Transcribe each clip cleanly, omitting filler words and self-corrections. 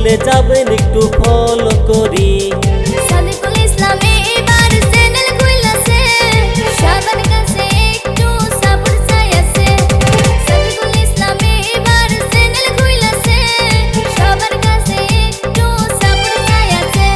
দিলে যাবেন একটু ফলো করি। সাদিকুল ইসলামে এবার চ্যানেল খুইলাছে, সবার কাছে একটু সাপোর্ট চাইছে। সাদিকুল ইসলামে এবার চ্যানেল খুইলাছে, সবার কাছে একটু সাপোর্ট চাইছে।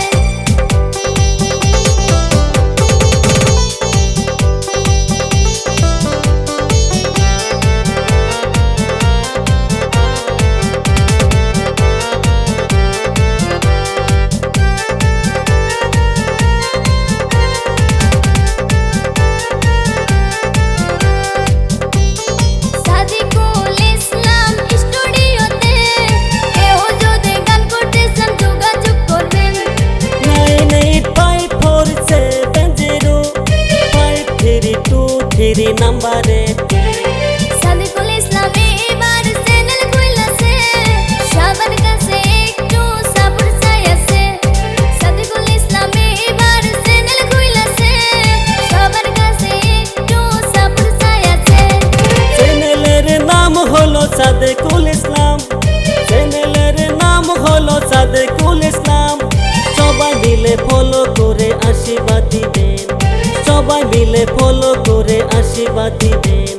সাদিকুল ইসলাম স্টুডিওতে কেউ যদি গান করতে চান যোগাযোগ করবেন। 9854705323 নাম্বারে। সাদিকুল ইসলামে এবার চ্যানেল খুইলাছে, সবার কাছে একটু সাপোর্ট চাইছে। সাদিকুল ইসলামে এবার চ্যানেল খুইলাছে, সবার কাছে একটু সাপোর্ট চাইছে। চ্যানেলের নাম হলো সাদেকুল ইসলাম, চ্যানেলের নাম হলো সাদেকুল ইসলাম। সবাই মিলে ফলো করে আশীর্বাদ দিবেন, সবাই মিলে ফলো করে আশীর্বাদ দিবেন।